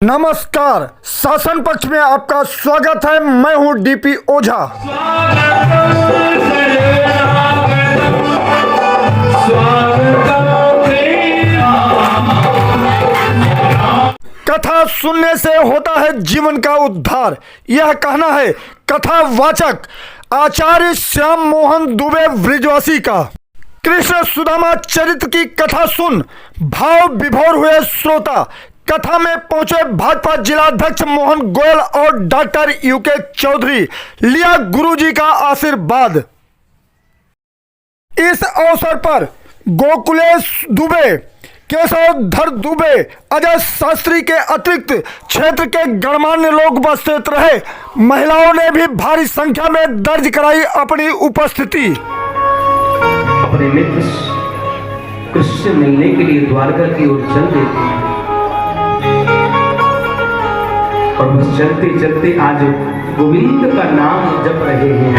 नमस्कार, शासन पक्ष में आपका स्वागत है। मैं हूं डीपी ओझा। कथा सुनने से होता है जीवन का उद्धार, यह कहना है कथावाचक आचार्य श्याम मोहन दुबे ब्रिजवासी का। कृष्ण सुदामा चरित्र की कथा सुन भाव विभोर हुए श्रोता। कथा में पहुंचे भाजपा जिलाध्यक्ष मोहन गोयल और डॉक्टर यूके चौधरी, लिया गुरुजी का आशीर्वाद। इस अवसर पर गोकुलेश दुबे, केशवधर दुबे, अजय शास्त्री के अतिरिक्त क्षेत्र के गणमान्य लोग उपस्थित रहे। महिलाओं ने भी भारी संख्या में दर्ज कराई अपनी उपस्थिति। अपने मित्र कृष्ण से मिलने के लिए द्वारका की ओर चल देते हैं और बस चलते चलते आज गोविंद का नाम जप रहे हैं।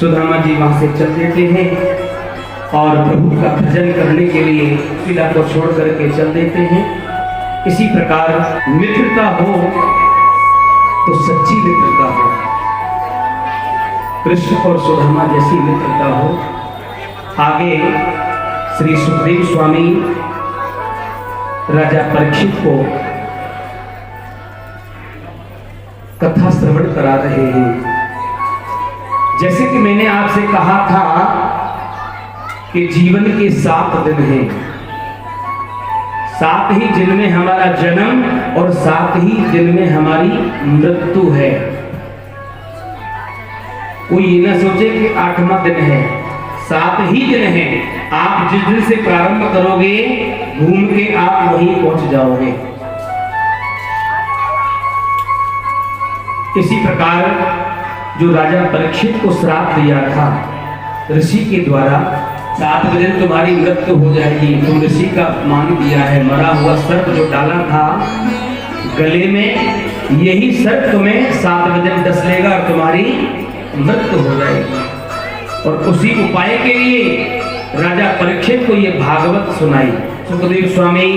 सुदामा जी वहां से चल देते हैं और प्रभु का भजन करने के लिए किला को छोड़ करके चल देते हैं। इसी प्रकार मित्रता हो तो सच्ची मित्रता हो, कृष्ण और सुदामा जैसी मित्रता हो। आगे श्री सुखदेव स्वामी राजा परीक्षित को कथा श्रवण करा रहे हैं। जैसे कि मैंने आपसे कहा था कि जीवन के 7 दिन हैं, 7 ही दिन में हमारा जन्म और 7 ही दिन में हमारी मृत्यु है। कोई ये ना सोचे कि 8वां दिन है, 7 ही दिन है। आप जिस दिन से प्रारंभ करोगे घूम के आप वहीं पहुंच जाओगे। इसी प्रकार जो राजा परीक्षित को श्राप दिया था ऋषि के द्वारा, 7 दिन तुम्हारी मृत्यु हो जाएगी, तुम ऋषि का अपमान किया है। मरा हुआ सर्प जो डाला था गले में, यही सर्प तुम्हें 7 दिन डस लेगा और तुम्हारी मृत्यु हो जाएगी। और उसी उपाय के लिए राजा परीक्षित को यह भागवत सुनाई। सुखदेव स्वामी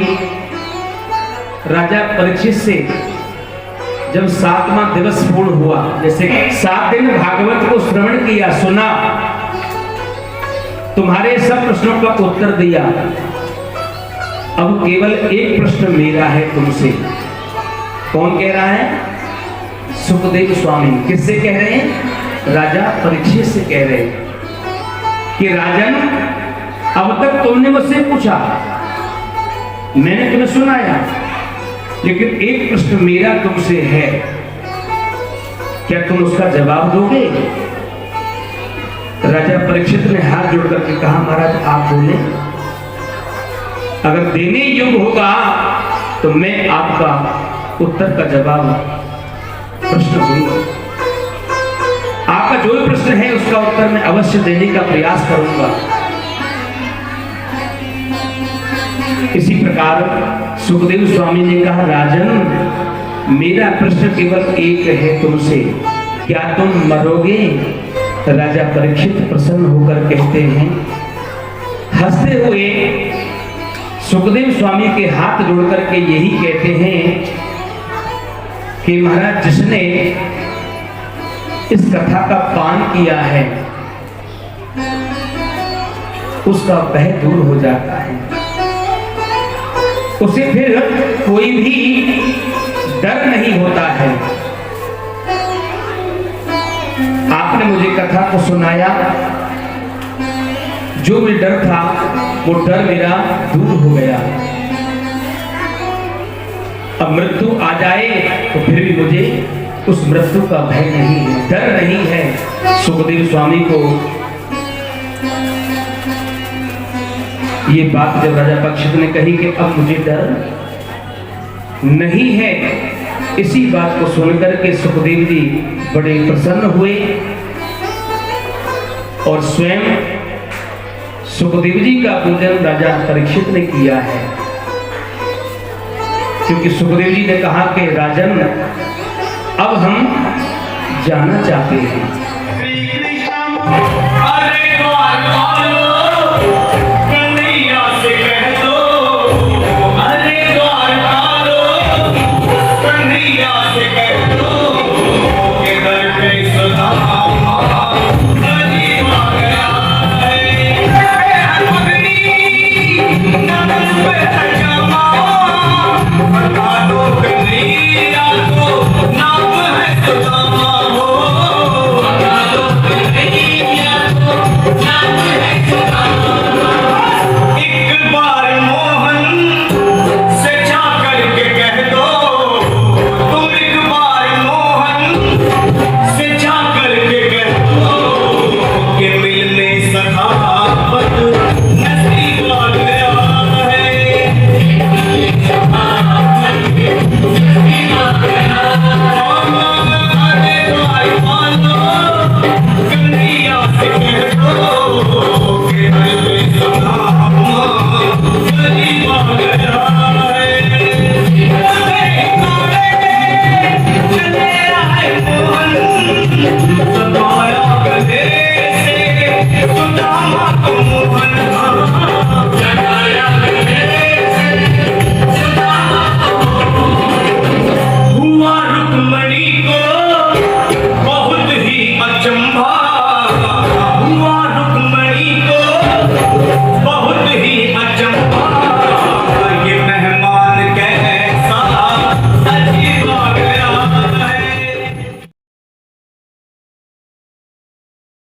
राजा परीक्षित से जब 7वां दिवस पूर्ण हुआ, जैसे 7 दिन भागवत को श्रवण किया, सुना, तुम्हारे सब प्रश्नों का उत्तर दिया, अब केवल एक प्रश्न मेरा है तुमसे। कौन कह रहा है? सुखदेव स्वामी। किससे कह रहे हैं? राजा परीक्षित से कह रहे हैं कि राजन, अब तक तुमने मुझसे पूछा, मैंने तुम्हें सुनाया, लेकिन एक प्रश्न मेरा तुमसे है, क्या तुम उसका जवाब दोगे? राजा परीक्षित ने हाथ जोड़ करके कहा, महाराज आप बोले, अगर देने योग्य होगा तो मैं आपका उत्तर का जवाब प्रश्न दूंगा। आपका जो भी प्रश्न है उसका उत्तर मैं अवश्य देने का प्रयास करूंगा। इसी प्रकार सुखदेव स्वामी ने कहा, राजन मेरा प्रश्न केवल एक है तुमसे, क्या तुम मरोगे? राजा परीक्षित प्रसन्न होकर कहते हैं, हंसते हुए सुखदेव स्वामी के हाथ जोड़ करके यही कहते हैं कि महाराज, जिसने इस कथा का पान किया है उसका भय दूर हो जाता है, उसे फिर कोई भी डर नहीं होता है। आपने मुझे कथा को सुनाया, जो भी डर था वो डर मेरा दूर हो गया। अब मृत्यु आ जाए तो फिर भी मुझे उस मृत्यु का भय नहीं है, डर नहीं है। सुखदेव स्वामी को ये बात जब राजा परीक्षित ने कही कि अब मुझे डर नहीं है, इसी बात को सुनकर के सुखदेव जी बड़े प्रसन्न हुए और स्वयं सुखदेव जी का पूजन राजा परीक्षित ने किया है, क्योंकि सुखदेव जी ने कहा कि राजन अब हम जाना चाहते हैं।